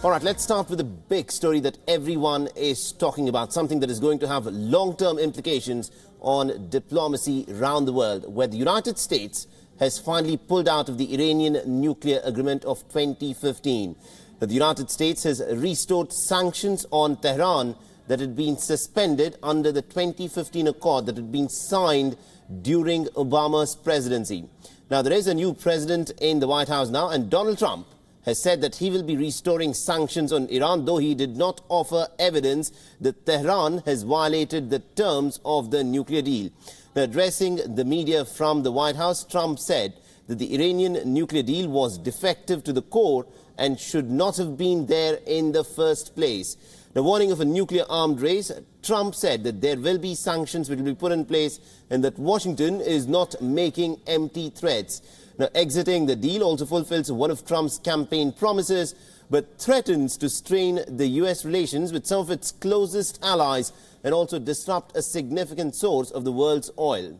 All right, let's start with the big story that everyone is talking about, something that is going to have long-term implications on diplomacy around the world, where the United States has finally pulled out of the Iranian nuclear agreement of 2015. The United States has restored sanctions on Tehran that had been suspended under the 2015 accord that had been signed during Obama's presidency. Now, there is a new president in the White House now, and Donald Trump has said that he will be restoring sanctions on Iran, though he did not offer evidence that Tehran has violated the terms of the nuclear deal. Now, addressing the media from the White House, Trump said that the Iranian nuclear deal was defective to the core and should not have been there in the first place. Now, warning of a nuclear armed race, Trump said that there will be sanctions which will be put in place and that Washington is not making empty threats. Now, exiting the deal also fulfills one of Trump's campaign promises, but threatens to strain the U.S. relations with some of its closest allies and also disrupt a significant source of the world's oil.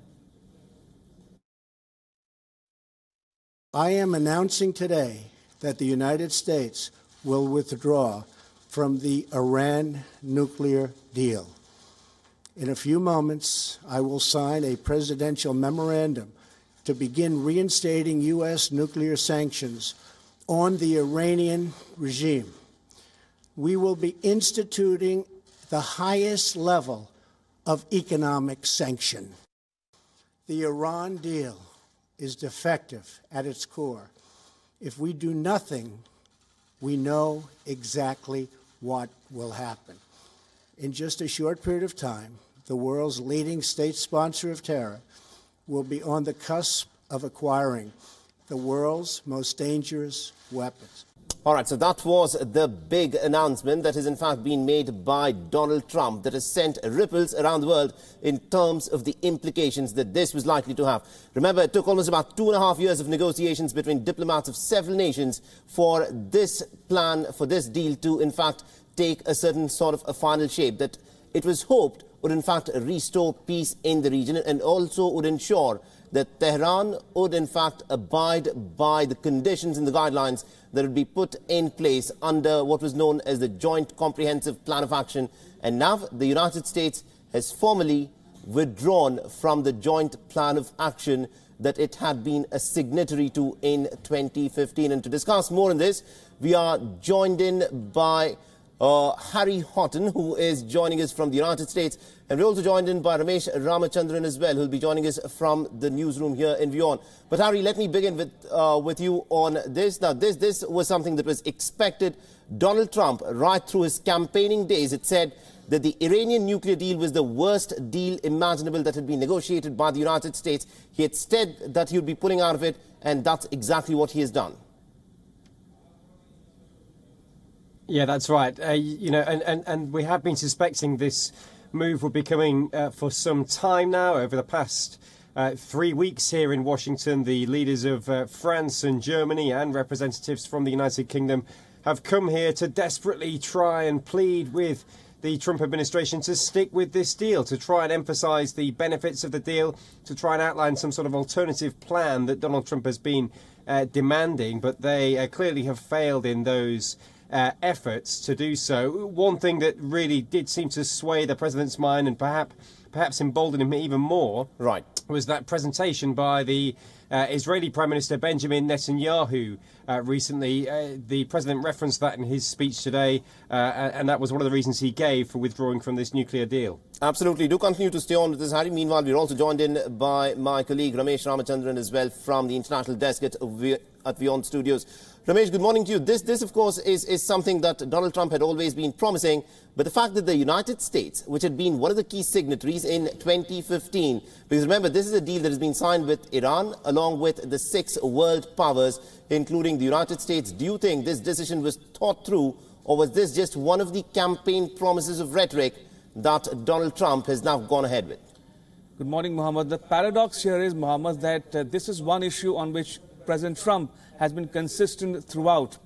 I am announcing today that the United States will withdraw from the Iran nuclear deal. In a few moments, I will sign a presidential memorandum to begin reinstating U.S. nuclear sanctions on the Iranian regime. We will be instituting the highest level of economic sanction. The Iran deal is defective at its core. If we do nothing, we know exactly what will happen. In just a short period of time, the world's leading state sponsor of terror will be on the cusp of acquiring the world's most dangerous weapons. All right, so that was the big announcement that has in fact been made by Donald Trump that has sent ripples around the world in terms of the implications that this was likely to have. Remember, it took almost about 2.5 years of negotiations between diplomats of several nations for this plan, for this deal to in fact take a certain sort of a final shape that it was hoped would in fact restore peace in the region and also would ensure that Tehran would in fact abide by the conditions and the guidelines that would be put in place under what was known as the Joint Comprehensive Plan of Action. And now the United States has formally withdrawn from the Joint Plan of Action that it had been a signatory to in 2015. And to discuss more on this, we are joined in by Harry Houghton, who is joining us from the United States. And we're also joined in by Ramesh Ramachandran as well, who will be joining us from the newsroom here in WION. But Harry, let me begin with you on this. Now, this was something that was expected. Donald Trump, right through his campaigning days, it said that the Iranian nuclear deal was the worst deal imaginable that had been negotiated by the United States. He had said that he would be pulling out of it, and that's exactly what he has done. Yeah, that's right. And we have been suspecting this move would be coming for some time now. Over the past 3 weeks here in Washington, the leaders of France and Germany and representatives from the United Kingdom have come here to desperately try and plead with the Trump administration to stick with this deal, to try and emphasize the benefits of the deal, to try and outline some sort of alternative plan that Donald Trump has been demanding. But they clearly have failed in those efforts to do so. One thing that really did seem to sway the president's mind and perhaps embolden him even more, right, was that presentation by the Israeli Prime Minister Benjamin Netanyahu recently. The president referenced that in his speech today, and that was one of the reasons he gave for withdrawing from this nuclear deal. Absolutely. Do continue to stay on with this, Harry. Meanwhile, we're also joined in by my colleague Ramesh Ramachandran as well from the international desk at WION Studios. Ramesh, good morning to you. This of course, is something that Donald Trump had always been promising, but the fact that the United States, which had been one of the key signatories in 2015, because remember, this is a deal that has been signed with Iran, along with the 6 world powers, including the United States. Do you think this decision was thought through, or was this just one of the campaign promises of rhetoric that Donald Trump has now gone ahead with? Good morning, Mohammed. The paradox here is, Mohammed, that this is one issue on which President Trump has been consistent throughout.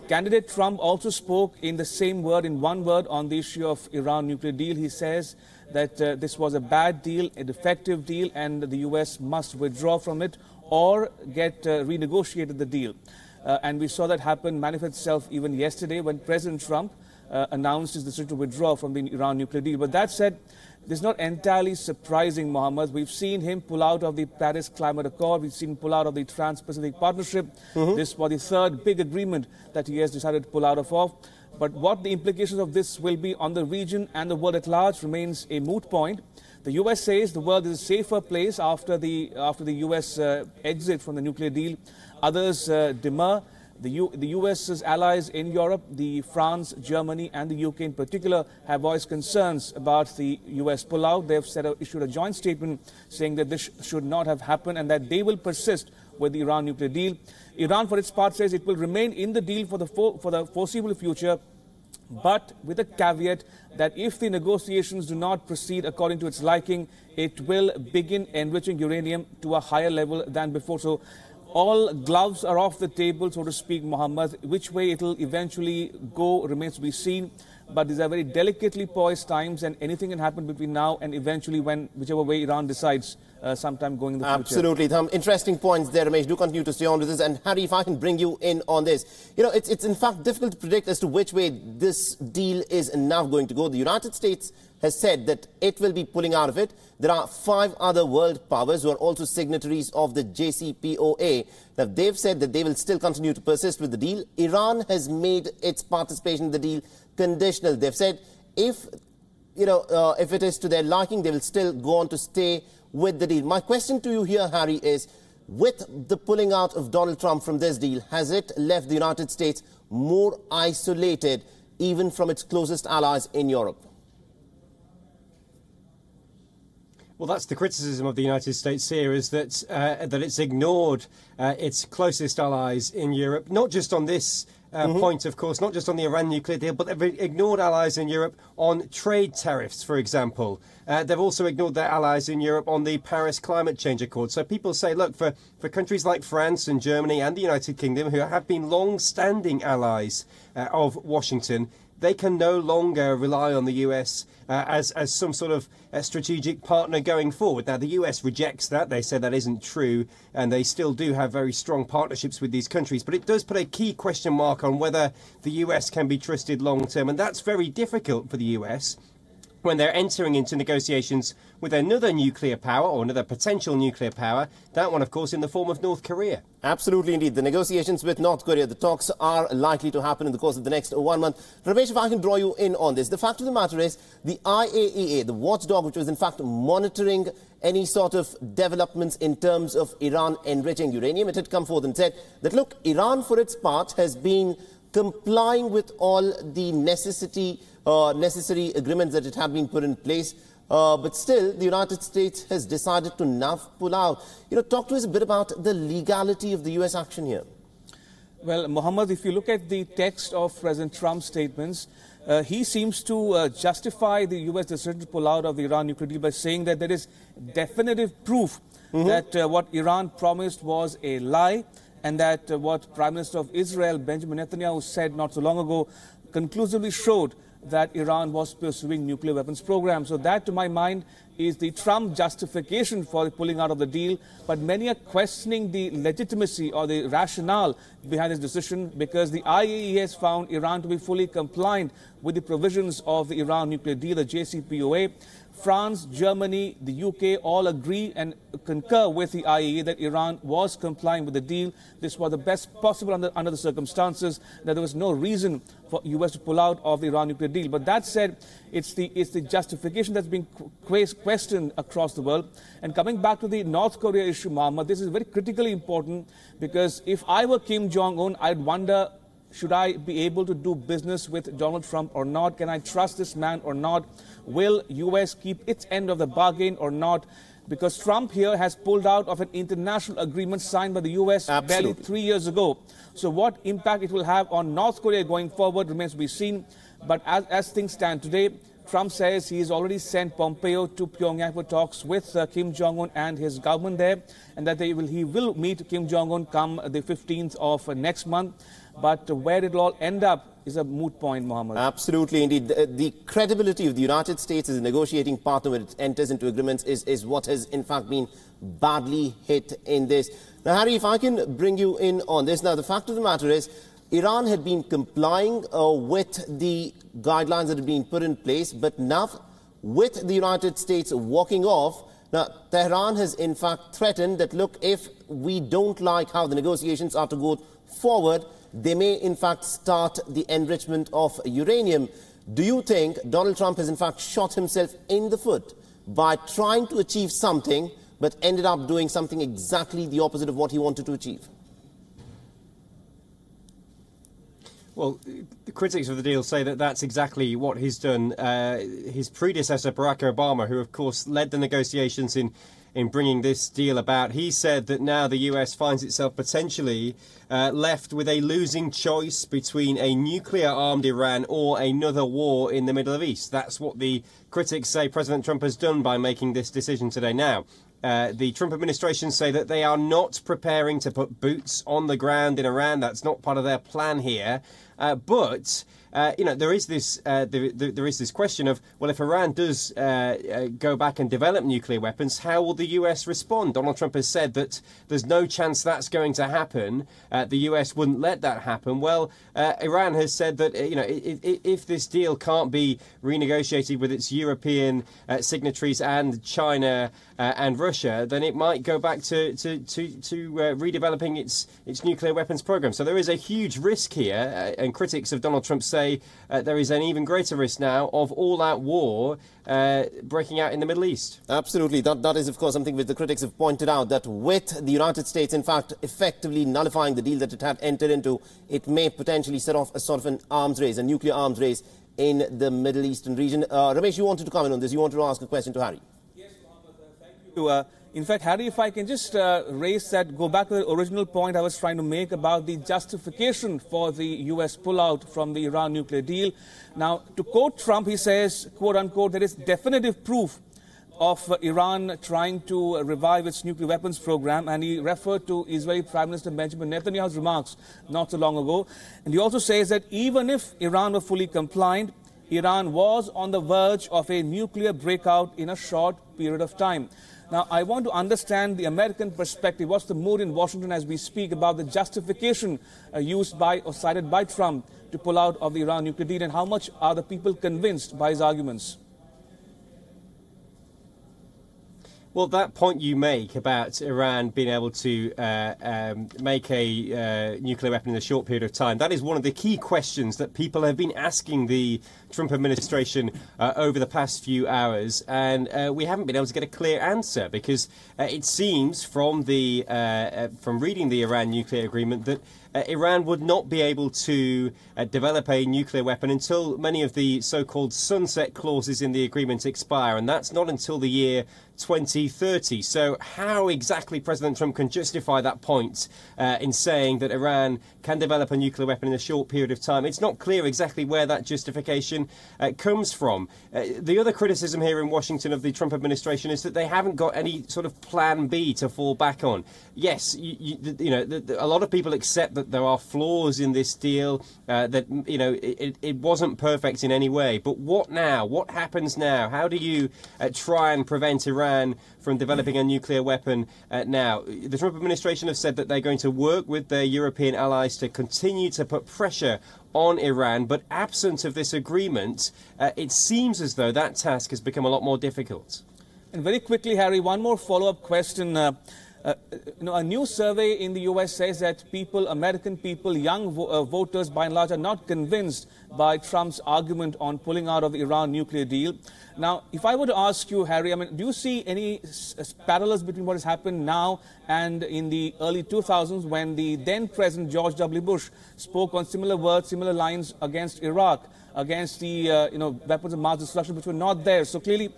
Candidate Trump also spoke in the same word, in one word, on the issue of Iran nuclear deal. He says that this was a bad deal, a defective deal, and the U.S. must withdraw from it or get renegotiated the deal. And we saw that happen, manifest itself even yesterday when President Trump announced his decision to withdraw from the Iran nuclear deal. But that said, this is not entirely surprising, Mohammed. We've seen him pull out of the Paris Climate Accord. We've seen him pull out of the Trans-Pacific Partnership. This was the third big agreement that he has decided to pull out of. But what the implications of this will be on the region and the world at large remains a moot point. The US says the world is a safer place after the US exit from the nuclear deal. Others demur. The US's allies in Europe, France, Germany and the UK in particular, have voiced concerns about the US pullout. They have issued a joint statement saying that this should not have happened and that they will persist with the Iran nuclear deal. Iran, for its part, says it will remain in the deal for the foreseeable future, but with a caveat that if the negotiations do not proceed according to its liking, it will begin enriching uranium to a higher level than before. So all gloves are off the table, so to speak, Mohammed. Which way it will eventually go remains to be seen. But these are very delicately poised times, and anything can happen between now and eventually whichever way Iran decides sometime going in the future. Absolutely. Some interesting points there, Ramesh. Do continue to stay on with this. And Harry, if I can bring you in on this. You know, it's in fact difficult to predict as to which way this deal is now going to go. The United States has said that it will be pulling out of it. There are 5 other world powers who are also signatories of the JCPOA. Now, they've said that they will still continue to persist with the deal. Iran has made its participation in the deal conditional. They've said if it is to their liking, they will still go on to stay with the deal. My question to you here, Harry, is with the pulling out of Donald Trump from this deal, has it left the United States more isolated even from its closest allies in Europe? Well, that's the criticism of the United States here, is that that it's ignored its closest allies in Europe, not just on this point, of course, not just on the Iran nuclear deal, but they've ignored allies in Europe on trade tariffs, for example. They've also ignored their allies in Europe on the Paris Climate Change Accord. So people say, look, for countries like France and Germany and the United Kingdom, who have been long-standing allies of Washington, they can no longer rely on the US as some sort of strategic partner going forward. Now, the US rejects that. They say that isn't true, and they still do have very strong partnerships with these countries. But it does put a key question mark on whether the US can be trusted long term, and that's very difficult for the US when they're entering into negotiations with another nuclear power or another potential nuclear power, that one, of course, in the form of North Korea. Absolutely, indeed. The negotiations with North Korea, the talks are likely to happen in the course of the next 1 month. Ramesh, if I can draw you in on this, the fact of the matter is the IAEA, the watchdog, which was in fact monitoring any sort of developments in terms of Iran enriching uranium, it had come forth and said that, look, Iran, for its part, has been complying with all the necessary agreements that have been put in place. But still, the United States has decided to now pull out. Talk to us a bit about the legality of the US action here. Well, Mohammed, if you look at the text of President Trump's statements, he seems to justify the US decision to pull out of the Iran nuclear deal by saying that there is definitive proof that what Iran promised was a lie, and that what Prime Minister of Israel, Benjamin Netanyahu, said not so long ago conclusively showed that Iran was pursuing nuclear weapons program. So that, to my mind, is the Trump justification for pulling out of the deal. But many are questioning the legitimacy or the rationale behind this decision, because the IAEA has found Iran to be fully compliant with the provisions of the Iran nuclear deal, the JCPOA. France, Germany, the UK all agree and concur with the IAEA that Iran was complying with the deal. This was the best possible under the circumstances, that there was no reason for US to pull out of the Iran nuclear deal. But that said, it's the justification that's being questioned across the world. And coming back to the North Korea issue, Mohammed, this is very critically important, because if I were Kim Jong-un, I'd wonder, should I be able to do business with Donald Trump or not? Can I trust this man or not? Will US keep its end of the bargain or not? Because Trump here has pulled out of an international agreement signed by the US barely 3 years ago. So what impact it will have on North Korea going forward remains to be seen. But as things stand today, Trump says he's already sent Pompeo to Pyongyang for talks with Kim Jong-un and his government there, and that he will meet Kim Jong-un come the 15th of next month. But where it will all end up is a moot point, Mohammed. Absolutely, indeed. The credibility of the United States as a negotiating partner when it enters into agreements is what has, in fact, been badly hit in this. Now, Harry, if I can bring you in on this. Now, the fact of the matter is, Iran had been complying with the guidelines that had been put in place, but now, with the United States walking off, now, Tehran has, in fact, threatened that, look, if we don't like how the negotiations are to go forward, they may, in fact, start the enrichment of uranium. Do you think Donald Trump has, in fact, shot himself in the foot by trying to achieve something, but ended up doing something exactly the opposite of what he wanted to achieve? Well, the critics of the deal say that that's exactly what he's done. His predecessor, Barack Obama, who, of course, led the negotiations in bringing this deal about, he said that now the US finds itself potentially left with a losing choice between a nuclear-armed Iran or another war in the Middle East. That's what the critics say President Trump has done by making this decision today. Now, the Trump administration say that they are not preparing to put boots on the ground in Iran. That's not part of their plan here. But you know, there is this question of, well, if Iran does go back and develop nuclear weapons, how will the US respond? Donald Trump has said that there's no chance that's going to happen. The US wouldn't let that happen. Well, Iran has said that you know, if this deal can't be renegotiated with its European signatories and China and Russia, then it might go back to redeveloping its nuclear weapons program. So there is a huge risk here, and critics of Donald Trump say there is an even greater risk now of all-out war breaking out in the Middle East. Absolutely. That is, of course, something which the critics have pointed out, that with the United States, in fact, effectively nullifying the deal that it had entered into, it may potentially set off a sort of an arms race, a nuclear arms race in the Middle Eastern region. Ramesh, you wanted to comment on this. You wanted to ask a question to Harry. Yes, Mohammed, thank you. In fact, Harry, if I can just go back to the original point I was trying to make about the justification for the U.S. pullout from the Iran nuclear deal. Now, to quote Trump, he says, quote unquote, there is definitive proof of Iran trying to revive its nuclear weapons program, and he referred to Israeli Prime Minister Benjamin Netanyahu's remarks not so long ago. And he also says that even if Iran were fully compliant, Iran was on the verge of a nuclear breakout in a short period of time. Now, I want to understand the American perspective. What's the mood in Washington as we speak about the justification used by or cited by Trump to pull out of the Iran nuclear deal, and how much are the people convinced by his arguments? Well, that point you make about Iran being able to make a nuclear weapon in a short period of time, that is one of the key questions that people have been asking the Trump administration over the past few hours, and we haven't been able to get a clear answer, because it seems from reading the Iran nuclear agreement that Iran would not be able to develop a nuclear weapon until many of the so-called sunset clauses in the agreement expire, and that's not until the year 2030. So how exactly President Trump can justify that point in saying that Iran can develop a nuclear weapon in a short period of time, it's not clear exactly where that justification comes from. The other criticism here in Washington of the Trump administration is that they haven't got any sort of plan B to fall back on. Yes, you know, a lot of people accept that there are flaws in this deal, that, you know, it wasn't perfect in any way. But what now? What happens now? How do you try and prevent Iran from developing a nuclear weapon now? The Trump administration have said that they're going to work with their European allies to continue to put pressure on Iran, but absent of this agreement, it seems as though that task has become a lot more difficult. And very quickly, Harry, one more follow-up question. You know, a new survey in the US says that American people, young voters by and large, are not convinced by Trump's argument on pulling out of the Iran nuclear deal. Now, if I were to ask you, Harry, I mean, do you see any parallels between what has happened now and in the early 2000s when the then President George W. Bush spoke on similar words, similar lines against Iraq, against the you know, weapons of mass destruction, which were not there? So clearly,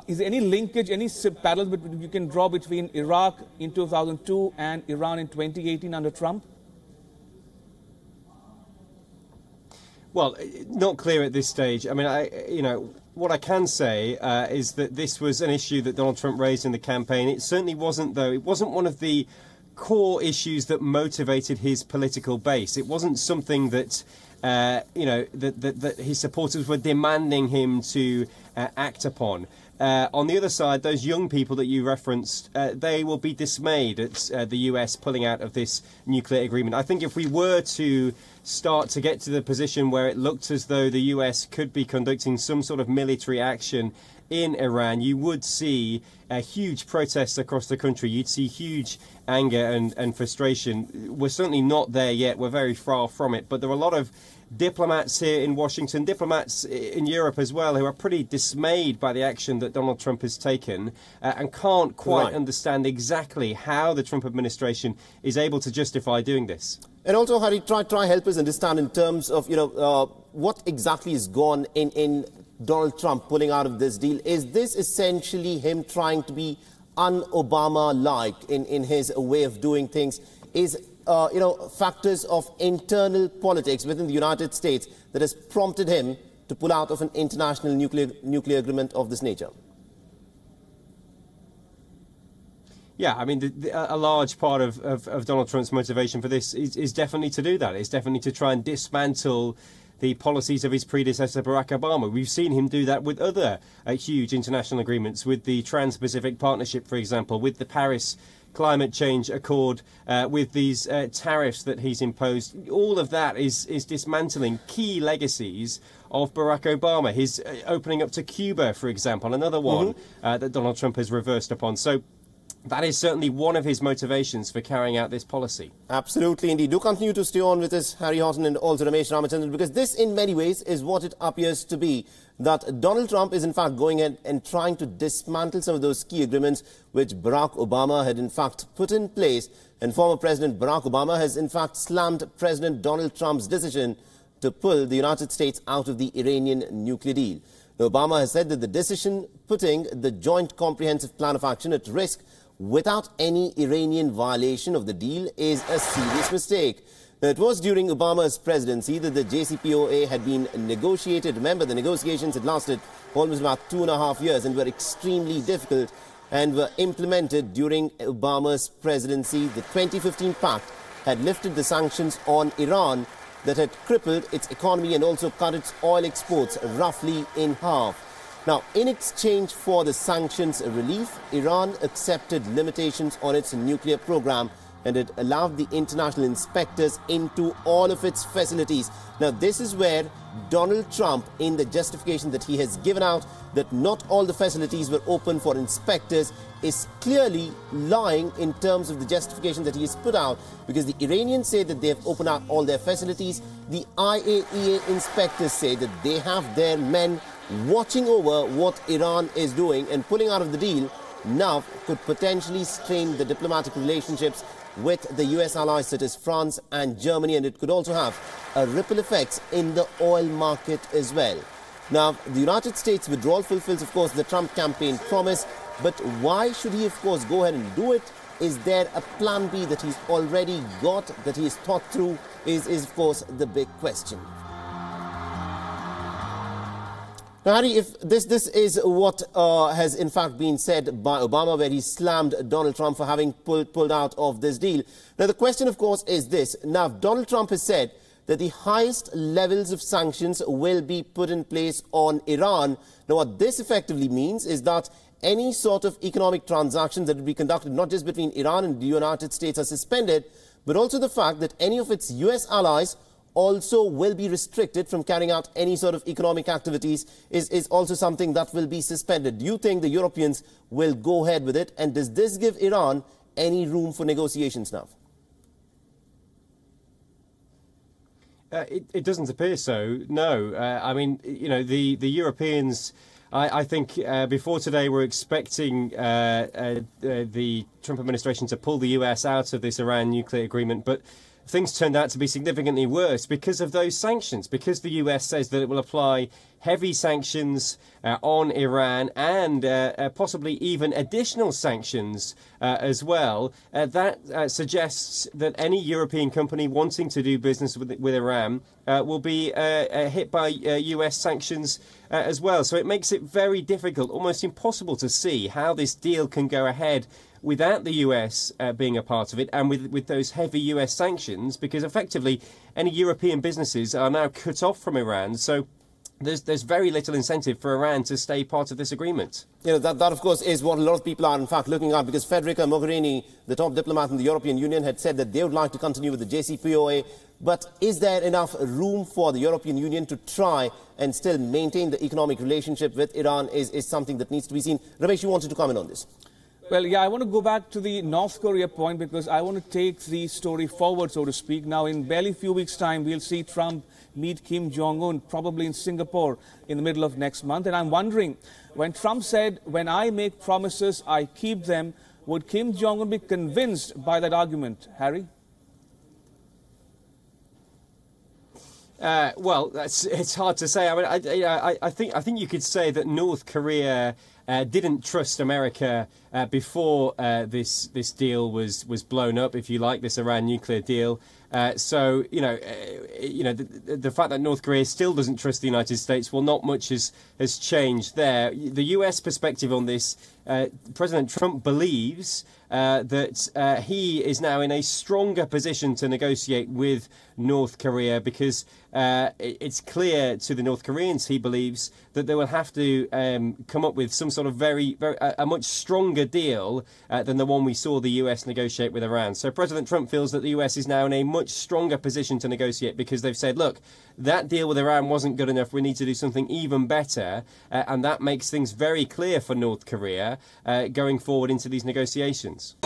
is there any linkage, any parallels you can draw between Iraq in 2002 and Iran in 2018 under Trump? Well, not clear at this stage. I mean, you know, what I can say is that this was an issue that Donald Trump raised in the campaign. It certainly wasn't, though. It wasn't one of the core issues that motivated his political base. It wasn't something that that his supporters were demanding him to act upon. On the other side, those young people that you referenced, they will be dismayed at the US pulling out of this nuclear agreement. I think if we were to start to get to the position where it looked as though the US could be conducting some sort of military action in Iran, you would see huge protests across the country. You'd see huge anger and frustration. We're certainly not there yet. We're very far from it. But there are a lot of diplomats here in Washington, diplomats in Europe as well, who are pretty dismayed by the action that Donald Trump has taken and can't quite understand exactly how the Trump administration is able to justify doing this. And also, Harry, try help us understand in terms of, what exactly is gone in Donald Trump pulling out of this deal. Is this essentially him trying to be un-Obama-like in his way of doing things? Is factors of internal politics within the United States that has prompted him to pull out of an international nuclear agreement of this nature? Yeah, I mean, a large part of Donald Trump's motivation for this is definitely to do that. It's definitely to try and dismantle the policies of his predecessor, Barack Obama. We've seen him do that with other huge international agreements, with the Trans-Pacific Partnership, for example, with the Paris Climate Change Accord, with these tariffs that he's imposed. All of that is dismantling key legacies of Barack Obama. His opening up to Cuba, for example, another one that Donald Trump has reversed upon. So that is certainly one of his motivations for carrying out this policy. Absolutely, indeed. Do continue to stay on with us, Harry Horton, and also Ramesh Ramachandran, because this, in many ways, is what it appears to be, that Donald Trump is, in fact, going ahead and trying to dismantle some of those key agreements which Barack Obama had, in fact, put in place. And former President Barack Obama has, in fact, slammed President Donald Trump's decision to pull the United States out of the Iranian nuclear deal. Now, Obama has said that the decision putting the Joint Comprehensive Plan of Action at risk without any Iranian violation of the deal is a serious mistake. Now, it was during Obama's presidency that the JCPOA had been negotiated. Remember, the negotiations had lasted almost about 2.5 years and were extremely difficult and were implemented during Obama's presidency. The 2015 pact had lifted the sanctions on Iran that had crippled its economy and also cut its oil exports roughly in half. Now, in exchange for the sanctions relief, Iran accepted limitations on its nuclear program and it allowed the international inspectors into all of its facilities. Now, this is where Donald Trump, in the justification that he has given out that not all the facilities were open for inspectors, is clearly lying in terms of the justification that he has put out, because the Iranians say that they have opened out all their facilities. The IAEA inspectors say that they have their men watching over what Iran is doing, and pulling out of the deal now could potentially strain the diplomatic relationships with the US allies such as France and Germany, and it could also have a ripple effects in the oil market as well. Now, the United States withdrawal fulfills, of course, the Trump campaign promise, but why should he, of course, go ahead and do it? Is there a plan B that he's already got, that he's thought through, is of course, the big question. Now, Harry, if this is what has in fact been said by Obama, where he slammed Donald Trump for having pulled out of this deal. Now, the question, of course, is this. Now, Donald Trump has said that the highest levels of sanctions will be put in place on Iran. Now, what this effectively means is that any sort of economic transactions that will be conducted, not just between Iran and the United States, are suspended, but also the fact that any of its US allies also will be restricted from carrying out any sort of economic activities is also something that will be suspended. Do you think the Europeans will go ahead with it? And does this give Iran any room for negotiations now? It doesn't appear so, no. I mean, the Europeans, I think before today were expecting the Trump administration to pull the US out of this Iran nuclear agreement, but things turned out to be significantly worse because of those sanctions, because the US says that it will apply heavy sanctions on Iran and possibly even additional sanctions as well. That suggests that any European company wanting to do business with Iran will be hit by US sanctions as well. So it makes it very difficult, almost impossible to see how this deal can go ahead without the US being a part of it, and with those heavy US sanctions, because effectively any European businesses are now cut off from Iran. So there's very little incentive for Iran to stay part of this agreement. You know, that of course is what a lot of people are in fact looking at, because Federica Mogherini, the top diplomat in the European Union, had said that they would like to continue with the JCPOA. But is there enough room for the European Union to try and still maintain the economic relationship with Iran is something that needs to be seen. Ramesh, you wanted to comment on this. Well, yeah, I want to go back to the North Korea point, because I want to take the story forward, so to speak. Now, in barely a few weeks' time, we'll see Trump meet Kim Jong-un, probably in Singapore in the middle of next month. And I'm wondering, when Trump said, "When I make promises, I keep them," would Kim Jong-un be convinced by that argument, Harry? Well, it's hard to say. I mean, I think you could say that North Korea didn't trust America before this deal was blown up, if you like, this Iran nuclear deal. So the fact that North Korea still doesn't trust the United States, well, not much has changed there. The US perspective on this, President Trump believes that he is now in a stronger position to negotiate with North Korea, because it's clear to the North Koreans, he believes, that they will have to come up with some sort of a much stronger deal than the one we saw the US negotiate with Iran. So President Trump feels that the US is now in a much stronger position to negotiate, because they've said, look, that deal with Iran wasn't good enough, we need to do something even better, and that makes things very clear for North Korea going forward into these negotiations.